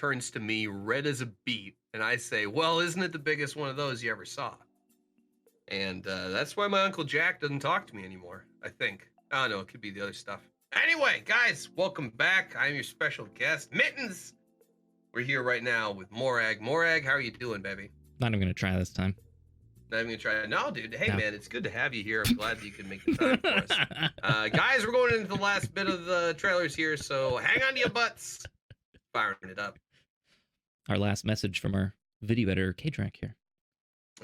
turns to me, red as a beet, and I say, well, isn't it the biggest one of those you ever saw? And that's why my Uncle Jack doesn't talk to me anymore, I think. I don't know, it could be the other stuff. Anyway, guys, welcome back. I'm your special guest, Mittenz. We're here right now with Morag. Morag, how are you doing, baby? Not even gonna try this time. Not even gonna try it. No, dude. Hey, man, it's good to have you here. I'm glad that you can make the time for us. Guys, we're going into the last bit of the trailers here, so hang on to your butts. Firing it up. Our last message from our video editor, KDrac here.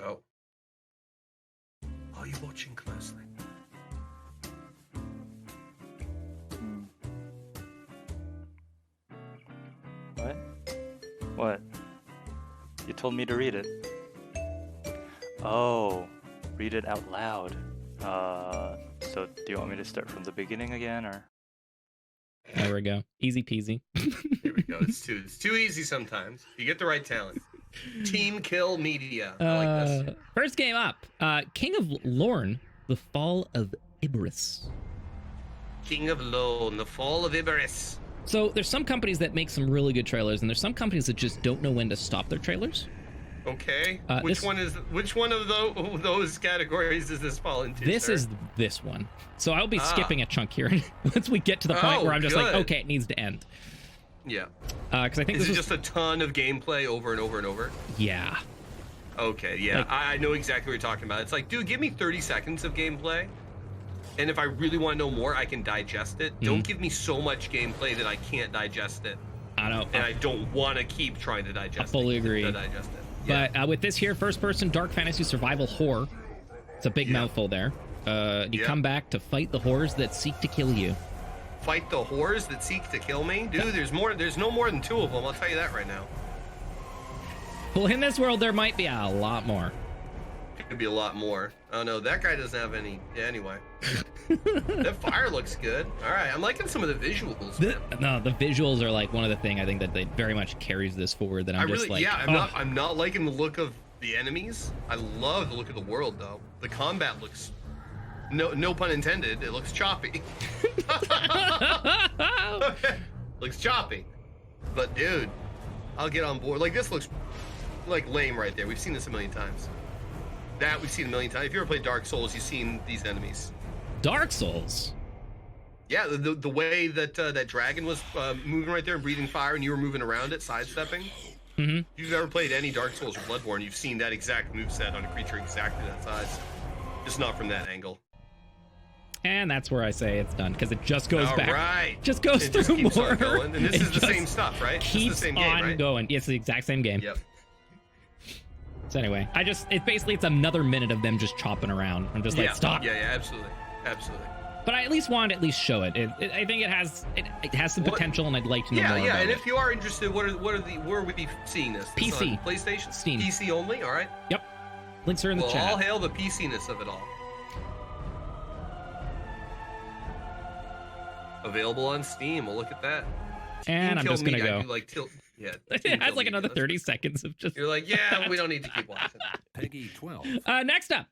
Oh. Are you watching closely? What? What? You told me to read it. Oh, read it out loud. So do you want me to start from the beginning again, or? There we go. Easy peasy. Here we go. It's too easy sometimes. You get the right talent. Team Kill Media. I like this. First game up. King of Lorne, The Fall of Iberus. King of Lorne, The Fall of Iberus. So there's some companies that make some really good trailers, and there's some companies that just don't know when to stop their trailers. Okay. Which one of those categories does this fall into? This sir? is this one. So I'll be skipping a chunk here once we get to the point where I'm just like, okay, it needs to end. Yeah. Because I think this is just a ton of gameplay over and over and over. Yeah. Okay. Yeah. Like, I know exactly what you're talking about. It's like, dude, give me 30 seconds of gameplay, and if I really want to know more, I can digest it. Don't give me so much gameplay that I can't digest it. I know. And I don't want to keep trying to digest it. I fully agree. To digest it. Yeah. But with this here, first-person dark fantasy survival horror, it's a big mouthful there. You come back to fight the horrors that seek to kill you. Fight the horrors that seek to kill me? Dude, there's no more than 2 of them, I'll tell you that right now. Well, in this world, there might be a lot more. Could be a lot more. Oh no, that guy doesn't have any. Yeah, anyway. That fire looks good. All right, I'm liking some of the visuals. No, the visuals are like one of the things I think that they very much carries this forward. That I'm just like, I'm not liking the look of the enemies. I love the look of the world though. The combat looks, no pun intended, it looks choppy. Looks choppy, but dude, I'll get on board. Like this looks like lame right there. We've seen this a million times. That we've seen a million times. If you ever played Dark Souls, you've seen these enemies. Dark Souls? Yeah, the way that that dragon was moving right there and breathing fire, and you were moving around it, sidestepping. If you've ever played any Dark Souls or Bloodborne, you've seen that exact moveset on a creature exactly that size. Just not from that angle. And that's where I say it's done, because it just goes back. Right. Just goes it through just keeps more. On going. And this is the same stuff, right? Keeps this is the same game, on right? going. It's the exact same game. Yep. So anyway, it's another minute of them just chopping around. I'm just like, stop. Yeah, absolutely. But I at least want to at least show it. I think it has some potential, and I'd like to know more about it. Yeah, and if you are interested, where are we seeing this? PC. PlayStation? Steam. PC only? All right. Yep. Links are in the chat. All hail the PC-ness of it all. Available on Steam. Well, look at that. And I'm just going to go. Yeah. It has like another 30 seconds of just... You're like, yeah, we don't need to keep watching. Peggy 12. Next up,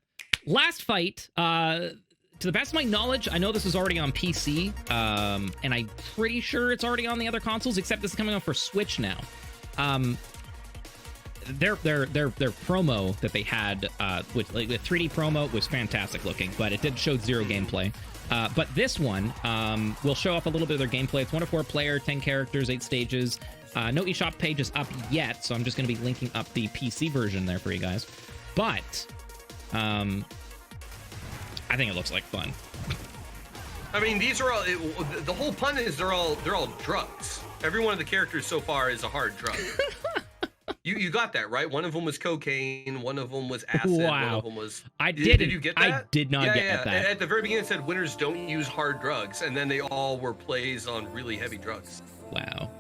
Last Fight. To the best of my knowledge, I know this is already on PC, and I'm pretty sure it's already on the other consoles, except this is coming out for Switch now. Their promo that they had, with like the 3D promo was fantastic looking, but it did show zero gameplay. But this one will show off a little bit of their gameplay. It's 1 to 4 player, 10 characters, 8 stages. No eShop page is up yet, so I'm just going to be linking up the PC version there for you guys. But I think it looks like fun. I mean, these are all. The whole pun is they're all drugs. Every one of the characters so far is a hard drug. You got that right. One of them was cocaine. One of them was acid. Wow. One of them was. Did you get that? I did not get that. At the very beginning, it said winners don't use hard drugs, and then they all were plays on really heavy drugs. Wow.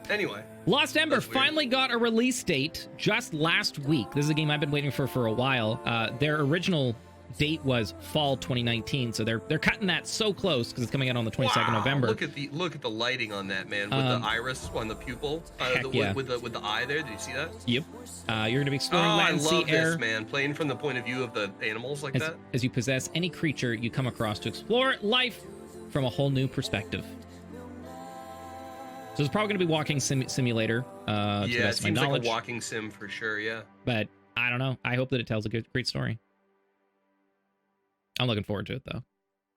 Anyway. Lost Ember finally got a release date just last week. This is a game I've been waiting for a while. Their original date was fall 2019, so they're cutting that so close because it's coming out on the 22nd of November. Look at the lighting on that, man, with the iris on the pupil, with the eye there. Did you see that? Yep. You're going to be exploring land, sea, air. This, man, playing from the point of view of the animals like that. As you possess any creature you come across to explore life from a whole new perspective. So it's probably going to be walking simulator. To the Yeah, it best of my seems like knowledge. a walking sim for sure. Yeah. But I don't know. I hope that it tells a great story. I'm looking forward to it though.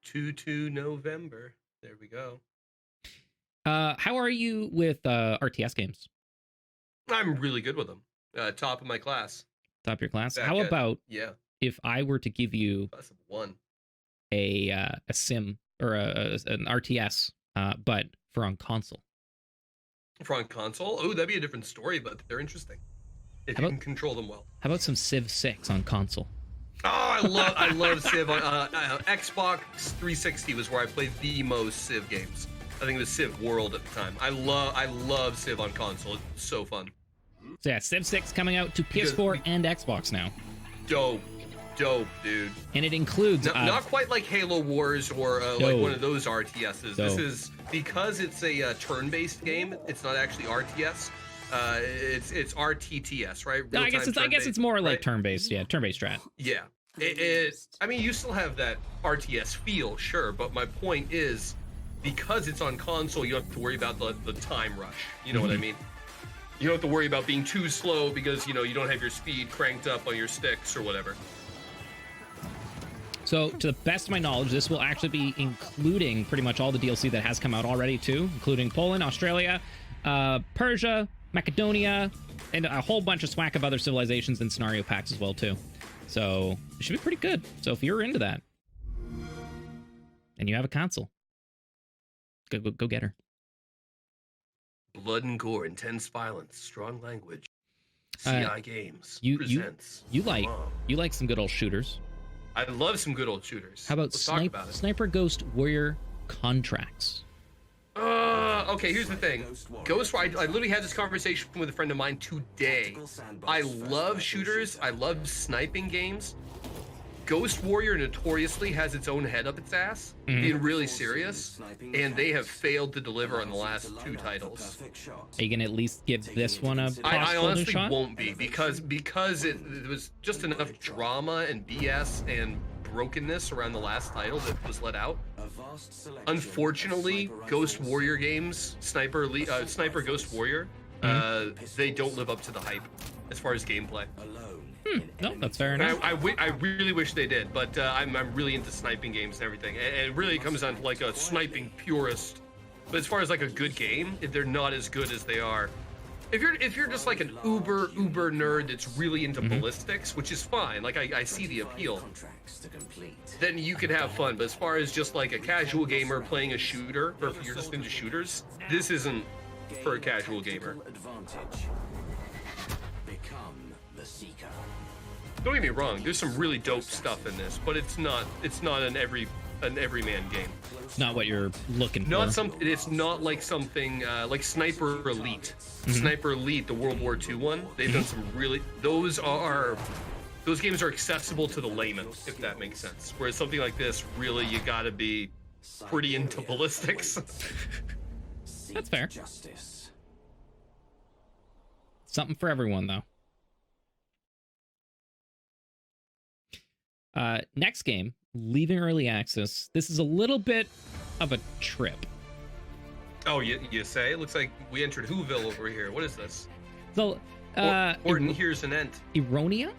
2 November. There we go. How are you with RTS games? I'm really good with them. Top of my class. Top of your class. Back How at- about Yeah. if I were to give you Class of 1. a sim or an RTS, but for on console? For on console? Oh, that'd be a different story, but they're interesting. If you can control them well. How about some Civ 6 on console? Oh, I love Civ. Xbox 360 was where I played the most Civ games. I think it was Civ World at the time. I love Civ on console. It's so fun. So yeah, Civ 6 coming out to PS4 and Xbox now. Dope, dude. And it includes not quite like Halo Wars or like one of those RTSs. This is because it's a turn-based game. It's not actually RTS. It's RTTS, right? I guess it's more like turn-based. Yeah, turn-based strat. Yeah. I mean, you still have that RTS feel, sure, but my point is, because it's on console, you don't have to worry about the time rush. You know what I mean? You don't have to worry about being too slow because, you don't have your speed cranked up on your sticks or whatever. So, to the best of my knowledge, this will actually be including pretty much all the DLC that has come out already, too, including Poland, Australia, Persia, Macedonia, and a whole bunch of swag of other civilizations and scenario packs as well, too. So, it should be pretty good. So, if you're into that, and you have a console, go get her. Blood and gore, intense violence, strong language. CI Games presents. You like some good old shooters. I love some good old shooters. How about, Let's talk about it. Sniper Ghost Warrior Contracts? Okay, here's the thing. I literally had this conversation with a friend of mine today. I love shooters. I love sniping games. Ghost Warrior notoriously has its own head up its ass, being really serious, and they have failed to deliver on the last 2 titles. Are you gonna at least give this one a I honestly shot? won't be, because it was just enough drama and BS and brokenness around the last title that was let out. Unfortunately, Ghost Warrior games, Sniper Ghost Warrior, they don't live up to the hype as far as gameplay. No, that's fair enough. I really wish they did, but I'm really into sniping games and everything, and it really comes down to like a sniping purist. But as far as like a good game, they're not as good as they are. If you're just like an uber nerd that's really into ballistics, which is fine, like I see the appeal, then you can have fun. But as far as just like a casual gamer playing a shooter, or if you're just into shooters, this isn't for a casual gamer. Don't get me wrong, there's some really dope stuff in this, but it's not an everyman game. It's not what you're looking for. It's not like something like Sniper Elite. Sniper Elite, the World War II one, they've done some really those games are accessible to the layman, if that makes sense. Whereas something like this, really you gotta be pretty into ballistics. That's fair. Something for everyone though. Next game, leaving early access. This is a little bit of a trip. Oh, you say? It looks like we entered Whoville over here. What is this? So, Orton here's an ent. Eronia?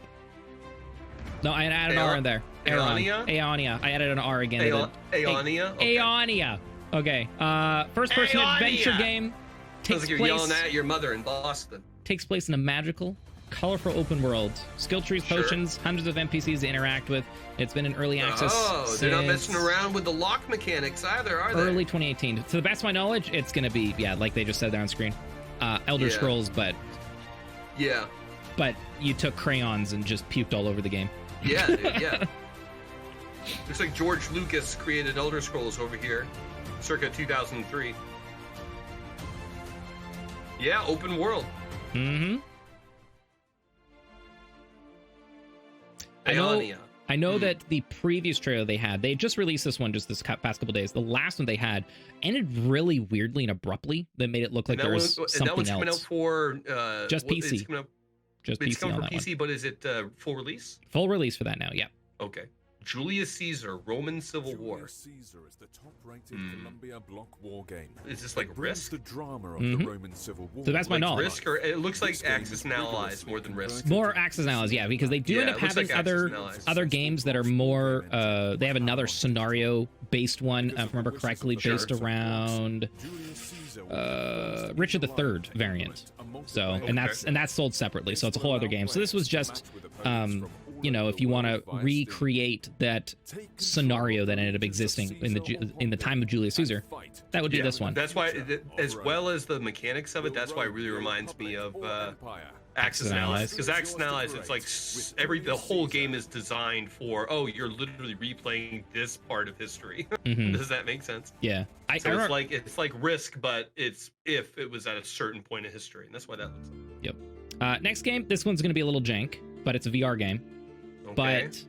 No, I added an R in there. Aeonia? Aeonia. I added an R again. Aeonia? Okay. Aeonia. Okay. First-person adventure game. Sounds like you're yelling at your mother in Boston. Takes place in a magical, colorful open world. Skill trees, potions, hundreds of NPCs to interact with. It's been in early access. Oh, they're not messing around with the lock mechanics either, are they? Early 2018. To the best of my knowledge, it's going to be, like they just said there on screen, Elder Scrolls, but... Yeah. But you took crayons and just puked all over the game. Yeah, dude, yeah. Looks like George Lucas created Elder Scrolls over here, circa 2003. Yeah, open world. Mm-hmm. I know that the previous trailer they just released this one just this past couple days. The last one they had ended really weirdly and abruptly that made it look like there was something else. And that one's coming out for just PC. It's coming for PC, but is it full release? Full release for that now, yeah. Okay. Julius Caesar, Roman Civil War. Julius Caesar is the top-rated Columbia block war game. Is this like It brings Risk? the drama of the Roman Civil War. So that's my Like knowledge. Risk, or it looks like This game Axis is and Allies rigorously more than Risk. converted More Axis and Allies, yeah, because they do Yeah, end it up looks having like Axis other and Allies. other games that are more. They have another scenario-based one, if I remember correctly, based around Richard III variant. So, and that's sold separately, so it's a whole other game. So this was just, you know, if you want to recreate that scenario that ended up existing in the time of Julius Caesar, that would be this one. That's why, as well as the mechanics of it, that's why it really reminds me of Axis and Allies. Because Axis and Allies, it's like the whole game is designed for, oh, you're literally replaying this part of history. Does that make sense? Yeah. So it's like Risk, but it's if it was at a certain point in history, and that's why that looks like. Yep. Next game, this one's going to be a little jank, but it's a VR game. Okay. But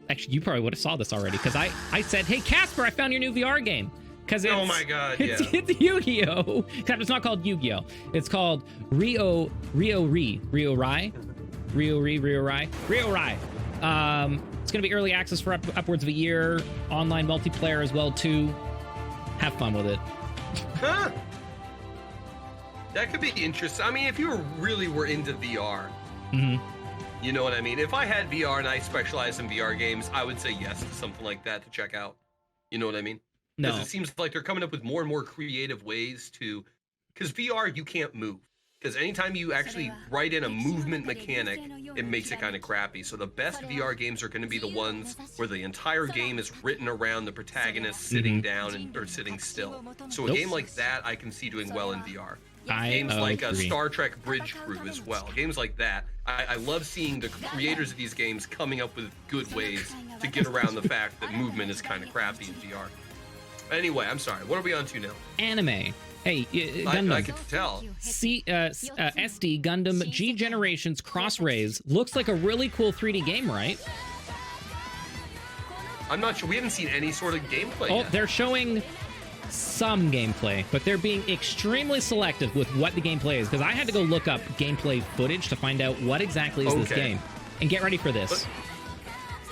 actually, you probably would have saw this already because I said, "Hey Casper, I found your new VR game." Because oh my god, it's Yu-Gi-Oh! Except it's not called Yu-Gi-Oh! It's called Rio Rai. It's gonna be early access for upwards of a year. Online multiplayer as well too. Have fun with it. Huh? That could be interesting. I mean, if you really were into VR, you know what I mean? If I had VR and I specialize in VR games, I would say yes to something like that to check out. You know what I mean? No. Because it seems like they're coming up with more and more creative ways to... Because VR, you can't move. Because anytime you actually write in a movement mechanic, it makes it kind of crappy. So the best VR games are going to be the ones where the entire game is written around the protagonist sitting down or sitting still. So a game like that, I can see doing well in VR. Games like Star Trek Bridge Crew as well. Games like that. I love seeing the creators of these games coming up with good ways to get around the fact that movement is kind of crappy in VR. Anyway, I'm sorry. What are we on to now? Anime. Hey, Gundam. I could tell. SD Gundam G Generations Cross Rays looks like a really cool 3D game, right? I'm not sure. We haven't seen any sort of gameplay yet. They're showing some gameplay, but they're being extremely selective with what the gameplay is, because I had to go look up gameplay footage to find out what exactly is this game. And get ready for this.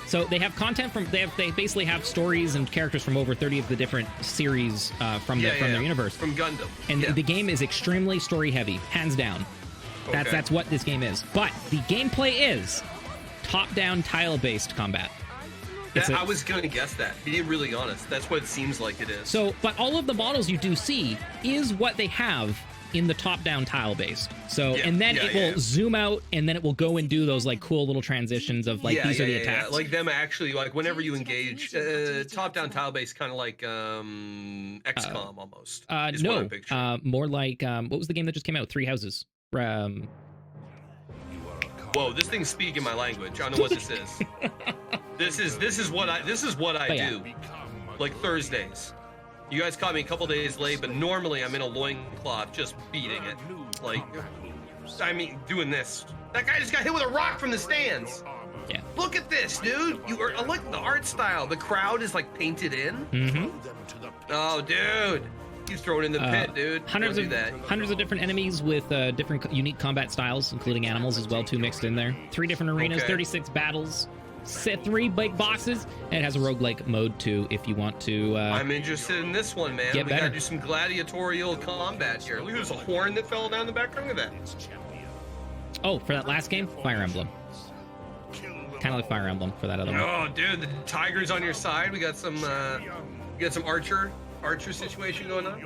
So they have content from they basically have stories and characters from over 30 of the different series from their universe. From Gundam. And the game is extremely story heavy, hands down. That's what this game is. But the gameplay is top-down tile-based combat. I was going to guess that. Being really honest, that's what it seems like it is. So, but all of the models you do see is what they have in the top-down tile-based. So, and then it will zoom out, and then it will go and do those like cool little transitions of like these are the attacks. Like them actually, like whenever you engage top-down tile-based, kind of like XCOM almost. No, more like what was the game that just came out? Three Houses. Whoa, this thing's speaking my language. I don't know what this is. This is what I do. Like Thursdays. You guys caught me a couple days late, but normally I'm in a loincloth just beating it. Like, I mean, doing this. That guy just got hit with a rock from the stands. Yeah. Look at this, dude. I like the art style. The crowd is like painted in. Oh, dude. He's thrown in the pit, dude. Hundreds of different enemies with different unique combat styles, including animals as well, too, mixed in there. 3 different arenas, 36 battles. 3 big bosses, and it has a roguelike mode too if you want to I'm interested in this one, man. We gotta do some gladiatorial combat here. Look, there's a horn that fell down the background of that. Oh, for that last game, Fire Emblem. Kind of like Fire Emblem for that other one. Oh, dude, the tiger's on your side. We got some archer situation going on.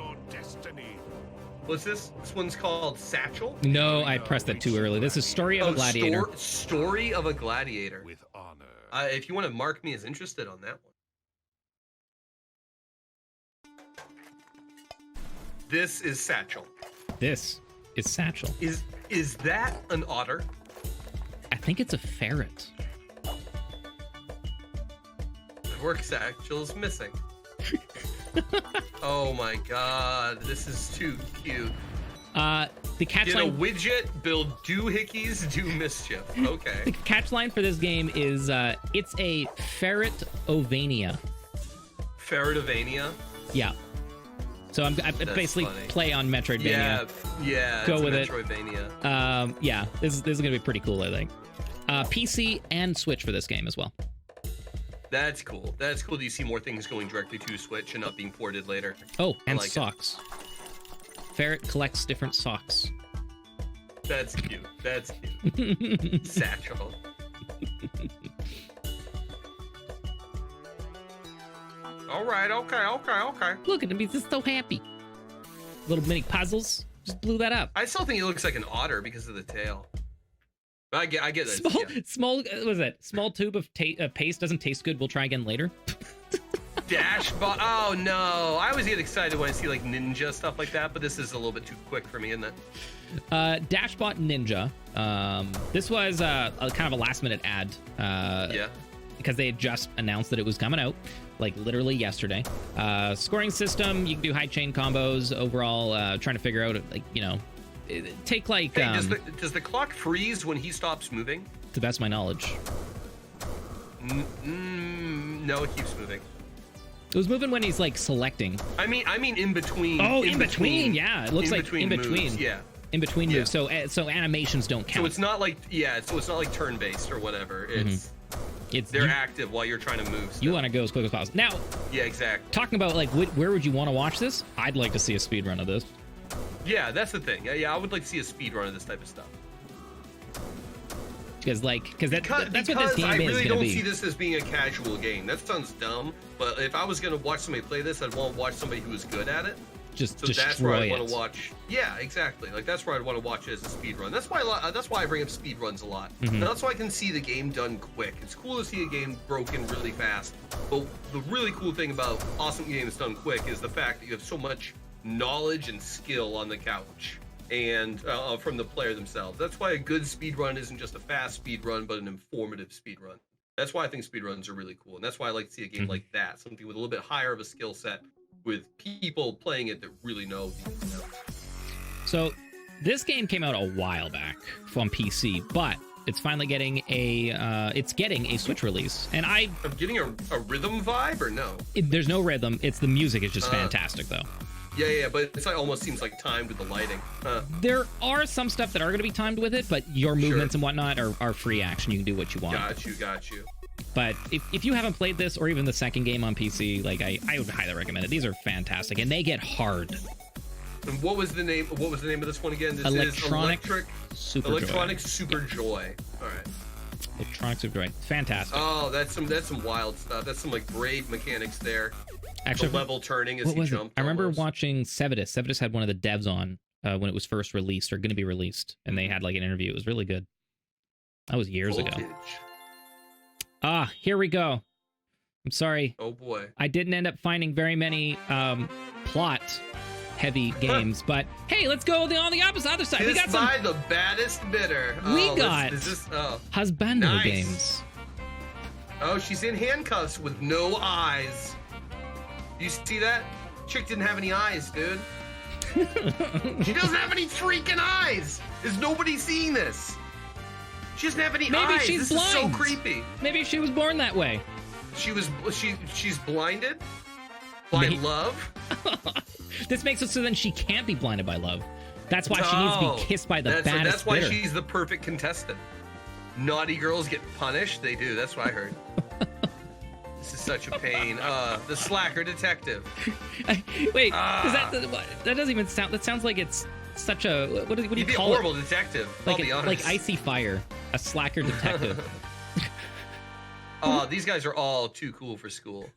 What's this? This one's called Satchel? No, I pressed that too early. This is Story of a Gladiator. Story of a Gladiator. With honor. If you want to mark me as interested on that one. This is Satchel. This is Satchel. Is that an otter? I think it's a ferret. Work Satchel's missing. Oh my god, this is too cute. The catch Get line... a widget, build doohickeys, do mischief. Okay. The catch line for this game is it's a ferret-ovania. Ferretovania? Yeah. So I basically funny. Play on Metroidvania. Yeah. Go with Metroidvania. It. Yeah, this is gonna be pretty cool, I think. PC and Switch for this game as well. That's cool. That's cool that you see more things going directly to Switch and not being ported later. Oh, and like socks. Ferret collects different socks. That's cute. That's cute. Satchel. All right. Okay. Look at him. He's just so happy. Little mini puzzles. Just blew that up. I still think he looks like an otter because of the tail. I get that. Small, what was it? Small tube of paste doesn't taste good. We'll try again later. Dashbot. Oh no! I always get excited when I see like ninja stuff like that, but this is a little bit too quick for me, isn't it? Dashbot Ninja. This was a kind of a last-minute ad. Yeah. Because they had just announced that it was coming out, like literally yesterday. Scoring system. You can do high chain combos. Overall, trying to figure out, like, you know, take like. Hey, does the clock freeze when he stops moving? To the best of my knowledge. No, it keeps moving. It was moving when he's like selecting. I mean in between. Oh, in between. Yeah, it looks like in between. Moves, yeah. In between moves. So animations don't count. So it's not like turn based or whatever. It's they're active while you're trying to move. Still. You want to go as quick as possible. Now. Yeah, exactly. Talking about like where would you want to watch this? I'd like to see a speed run of this. Yeah, that's the thing. Yeah, I would like to see a speed run of this type of stuff. Because that's what this game is going to be. I really don't see this as being a casual game. That sounds dumb, but if I was going to watch somebody play this, I'd want to watch somebody who is good at it. Just so destroy that's where I it. want to watch. Yeah, exactly. Like that's where I'd want to watch it as a speed run. That's why I bring up speed runs a lot. And that's why I can see the game done quick. It's cool to see a game broken really fast, but the really cool thing about awesome games done quick is the fact that you have so much knowledge and skill on the couch. And from the player themselves. That's why a good speed run isn't just a fast speed run, but an informative speed run. That's why I think speed runs are really cool, and that's why I like to see a game like that, something with a little bit higher of a skill set, with people playing it that really know the ins and outs. So this game came out a while back on PC, but it's finally getting a Switch release, and I'm getting a rhythm vibe, or no? There's no rhythm. It's the music is just fantastic though. Yeah, but it's like almost seems like timed with the lighting. There are some stuff that are going to be timed with it, but your movements and whatnot are free action. You can do what you want. Got you. But if you haven't played this, or even the second game on PC, like I would highly recommend it. These are fantastic, and they get hard. And what was the name of this one again? This Electronic Super Joy. All right. Electronic Super Joy. Fantastic. Oh, that's some wild stuff. That's some like braid mechanics there. Actually, the level turning as he jumped. I remember watching Sevidus. Sevidus had one of the devs on when it was first released, or going to be released, and they had like an interview. It was really good. That was years ago. Here we go. I'm sorry. Oh boy. I didn't end up finding very many plot-heavy games, but hey, let's go on the other side. We got some. By the baddest bidder. We got Husbando games. Oh, she's in handcuffs with no eyes. You see that? Chick didn't have any eyes, dude. She doesn't have any freaking eyes. Is nobody seeing this? She doesn't have any eyes. Maybe she's blind. Is so creepy. Maybe she was born that way. She's blinded by love. This makes it so then she can't be blinded by love. That's why she needs to be kissed by the baddest That's why bidder. she's the perfect contestant. Naughty girls get punished. They do. That's what I heard. This is such a pain. The slacker detective. Wait, that doesn't even sound. That sounds like it's such a what do you call it? He'd be a horrible detective. I'll be honest. Like icy fire, a slacker detective. Oh, these guys are all too cool for school.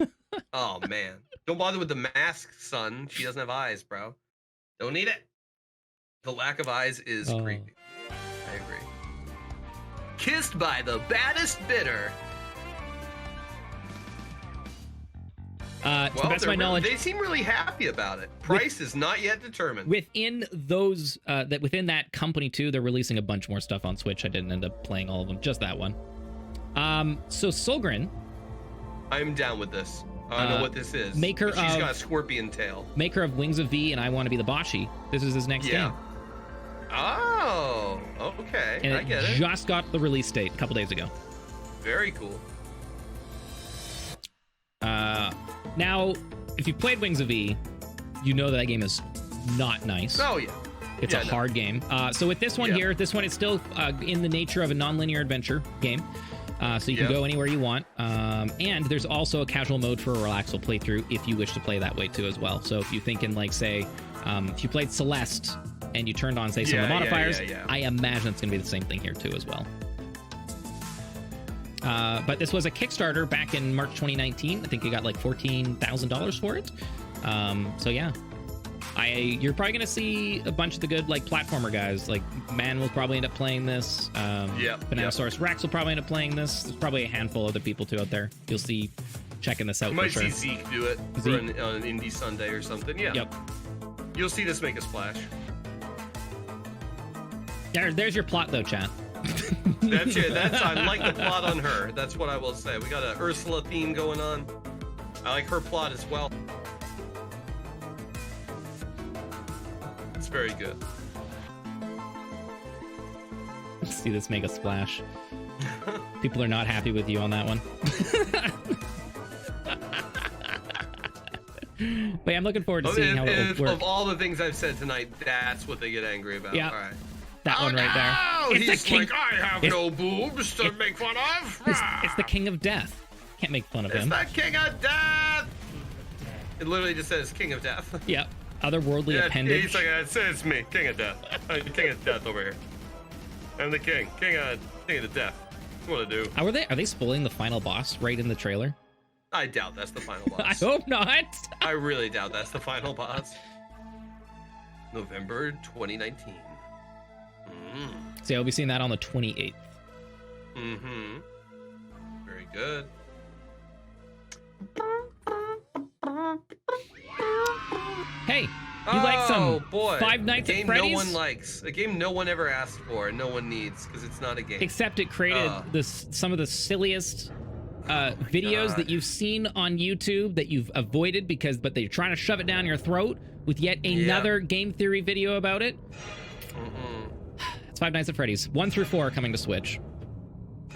Oh man, don't bother with the mask, son. She doesn't have eyes, bro. Don't need it. The lack of eyes is creepy. I agree. Kissed by the baddest bidder. To the best of my knowledge, they seem really happy about it. Price is not yet determined. Within those, within that company too, they're releasing a bunch more stuff on Switch. I didn't end up playing all of them, just that one. So Solgren, I'm down with this. I don't know what this is. She's got a scorpion tail. Maker of Wings of V and I Want to Be the Boshi. This is his next game. Oh, okay. And I get it. Just got the release date a couple days ago. Very cool. Now, if you played Wings of V, you know that game is not nice. Oh, yeah. It's a hard game. So with this one here, this one is still in the nature of a non-linear adventure game. So you can go anywhere you want. And there's also a casual mode for a relaxful playthrough if you wish to play that way too as well. So if you think in, like, say, if you played Celeste and you turned on, say, some of the modifiers, I imagine it's going to be the same thing here too as well. But this was a Kickstarter back in March 2019. I think you got like $14,000 for it. So yeah, you're probably gonna see a bunch of the good, like, platformer guys. Like, Man will probably end up playing this. Bananasaurus Rex will probably end up playing this. There's probably a handful of other people too out there you'll see checking this out. You might for sure. see Zeke do it for on an Indie Sunday or something. Yeah. Yep. You'll see this make a splash. There's your plot though, chat. That's it. I like the plot on her. That's what I will say. We got a Ursula theme going on. I like her plot as well. It's very good. See this make a splash. People are not happy with you on that one. But yeah, I'm looking forward to seeing how it will work. Of all the things I've said tonight, that's what they get angry about. Yeah. All right. That one right there. He's like, I have no boobs to make fun of. It's the King of Death. Can't make fun of him. It's the King of Death. It literally just says King of Death. Yep. Otherworldly appendage. He's like, it's me, King of Death. King of Death over here. I'm the king. King of the Death. What to do? Are they spoiling the final boss right in the trailer? I doubt that's the final boss. I hope not. I really doubt that's the final boss. November 2019. So I'll be seeing that on the 28th. Mm-hmm. Very good. Hey, you like some Five Nights at Freddy's? A game no one likes. A game no one ever asked for and no one needs because it's not a game. Except it created some of the silliest videos that you've seen on YouTube that you've avoided but they're trying to shove it down your throat with yet another game theory video about it. It's Five Nights at Freddy's. 1 through 4 are coming to Switch.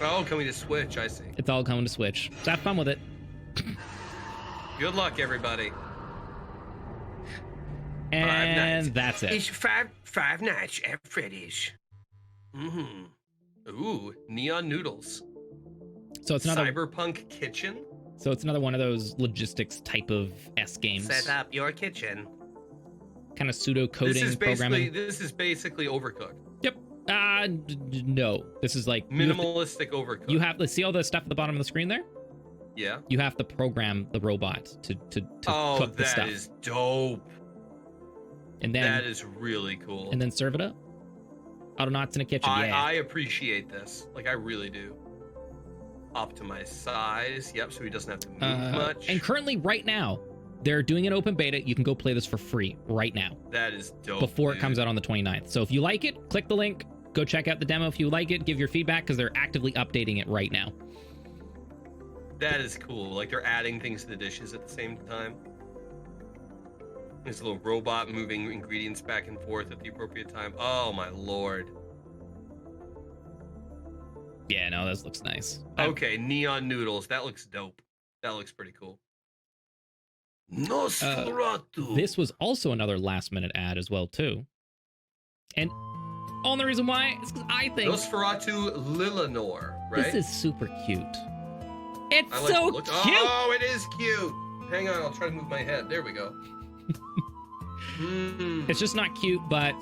Oh, coming to Switch, I see. It's all coming to Switch. So have fun with it. Good luck, everybody. And that's it. It's Five Nights at Freddy's. Ooh, Neon Noodles. So it's another Cyberpunk Kitchen. So it's another one of those logistics type of games. Set up your kitchen. Kind of pseudo coding programming. This is basically Overcooked. Yep. No. This is like minimalistic Overcooked. You have to see all the stuff at the bottom of the screen there. Yeah. You have to program the robot to cook the stuff. That is dope. And then that is really cool. And then serve it up. Autonauts in a kitchen. I appreciate this. Like, I really do. Optimize size. Yep, so he doesn't have to move much. And currently, right now, they're doing an open beta. You can go play this for free right now. That is dope. Before it comes out on the 29th. So if you like it, click the link. Go check out the demo if you like it. Give your feedback because they're actively updating it right now. That is cool. Like, they're adding things to the dishes at the same time. There's a little robot moving ingredients back and forth at the appropriate time. Oh, my lord. Yeah, no, this looks nice. Okay, Neon Noodles. That looks dope. That looks pretty cool. Nosferatu. This was also another last-minute ad as well, too. And only reason why is because I think Nosferatu Lilanor, right? This is super cute. It's I like so the look. cute. Oh, it is cute. Hang on, I'll try to move my head. There we go. It's just not cute, but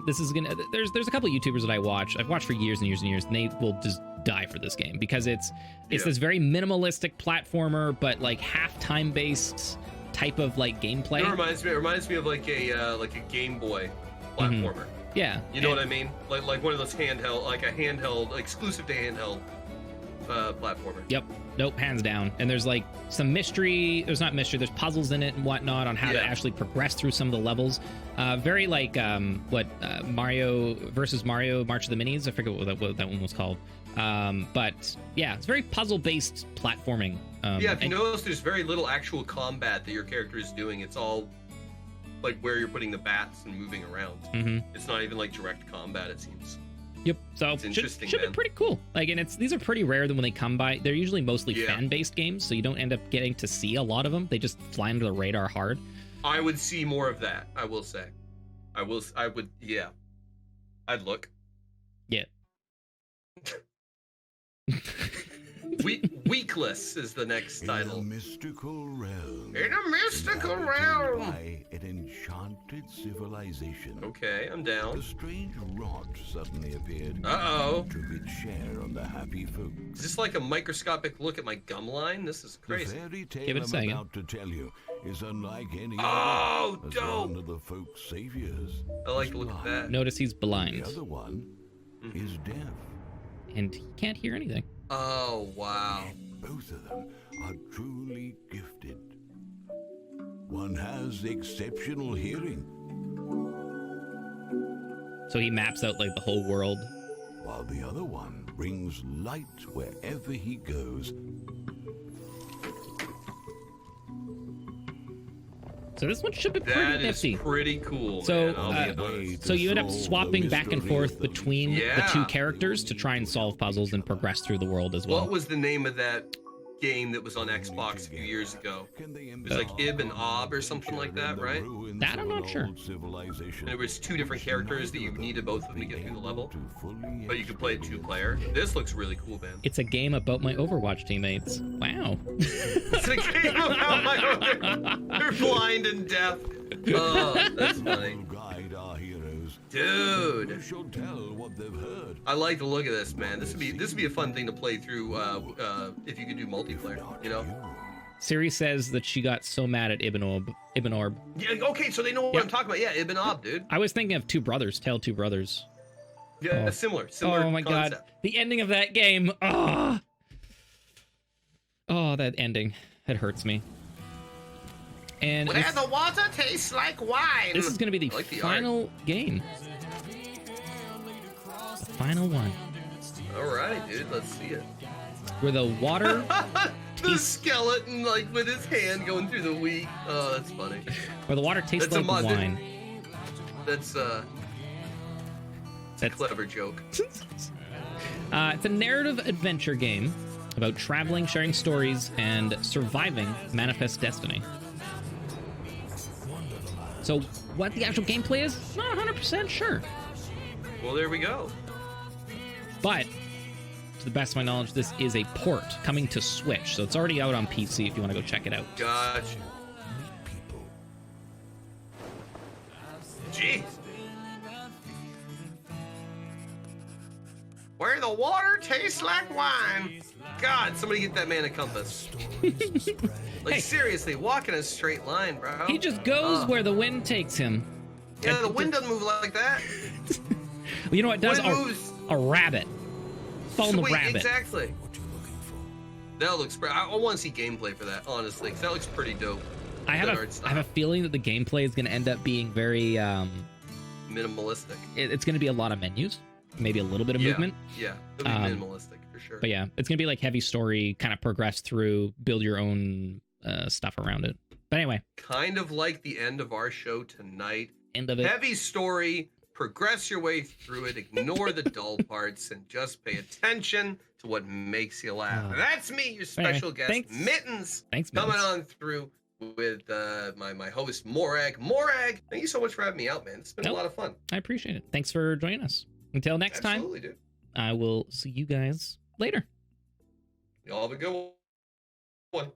this is gonna. There's a couple of YouTubers that I watch. I've watched for years and years and years, and they will just die for this game because it's this very minimalistic platformer, but like half time based type of like gameplay. It reminds me of like a Game Boy platformer. Yeah, you know what I mean? Like one of those handheld, like a handheld, exclusive to handheld platformer. Yep. Nope, hands down. And there's like some mystery. There's not mystery. There's puzzles in it and whatnot on how to actually progress through some of the levels. Very like Mario versus Mario March of the Minis. I forget what that one was called. But yeah, it's very puzzle-based platforming. If you notice, there's very little actual combat that your character is doing. It's all like where you're putting the bats and moving around. It's not even like direct combat, it seems. Yep. So it's interesting, should be pretty cool. Like, and these are pretty rare when they come by. They're usually mostly fan-based games, so you don't end up getting to see a lot of them. They just fly under the radar hard. I would see more of that. I will say. I would. Yeah. I'd look. Yeah. Weakless is the next title. In a mystical realm. In a mystical realm. By an enchanted civilization. Okay, I'm A down. strange rot suddenly appeared. Uh-oh. Took its share on the happy folk. Is this like a microscopic look at my gum line? This is The crazy. fairy tale Give it a I'm second. about to tell you is unlike any Oh, other. As dope. one of the folk's saviors. I like is the look at blind. that. Notice he's The blind other one is deaf. and he can't hear anything. Oh, wow. Both of them are truly gifted. One has exceptional hearing, So he maps out like the whole world. while the other one brings light wherever he goes. So this one should be pretty That is nifty. pretty cool. So, man. I'll be honest. So you end up solve the swapping back and mystery forth of the between the Yeah. two characters to try and solve puzzles and progress through the world as well. What was the name of that game that was on Xbox a few years ago? It was like Ib and Ob or something like that, right? That I'm not sure. And there was two different characters that you needed both of them to get through the level, but you could play it 2-player. This looks really cool, man. It's a game about my Overwatch teammates. Wow. It's a game about my they're blind and deaf. Oh, that's funny. Guide our heroes. Dude. Who shall tell what they've heard? I like the look of this, man. This would be a fun thing to play through if you could do multiplayer, you know? Siri says that she got so mad at Ibn Orb. Yeah, okay, so they know what Yep. I'm talking about. Yeah, Ibn Ob, dude. I was thinking of Two Brothers, Tale Two Brothers. Yeah, Oh. similar Oh my concept. god. The ending of that game. Oh, that ending. It hurts me. And Where the water tastes like wine. this is going to be the I like the final game. The final one. All right, dude, let's see it. Where the water... The skeleton, like, with his hand going through the wheat. Oh, that's funny. where the water tastes That's a like mod, wine. That's a That's clever joke. It's a narrative adventure game about traveling, sharing stories, and surviving Manifest Destiny. So, what the actual gameplay is, not 100% sure. Well, there we go. But, to the best of my knowledge, this is a port coming to Switch. So it's already out on PC if you want to go check it out. Gotcha. Jeez. Where the water tastes like wine. God, somebody get that man a compass. Like, Hey. seriously, walk in a straight line, bro. He just goes where the wind takes him. Yeah, the wind doesn't move like that. You know what does? Wind moves. A rabbit. Following the Sweet, rabbit. exactly. That looks. I want to see gameplay for that, honestly, 'cause that looks pretty dope. I have That a art style. feeling that the gameplay is going to end up being very. Minimalistic. It's going to be a lot of menus, maybe a little bit of movement. Yeah, it'll be minimalistic for sure. But yeah, it's going to be like heavy story, kind of progress through, build your own stuff around it. But anyway, Kind of like the end of our show tonight. end of it. Heavy story. Progress your way through it. Ignore the dull parts and just pay attention to what makes you laugh. And that's me, your special guest, thanks. Mittens, Thanks, coming Mittens. on through with my host Morag. Morag, thank you so much for having me out, man. It's been a lot of fun. I appreciate it. Thanks for joining us. Until next time, Absolutely, dude. I will see you guys later. Y'all have a good one.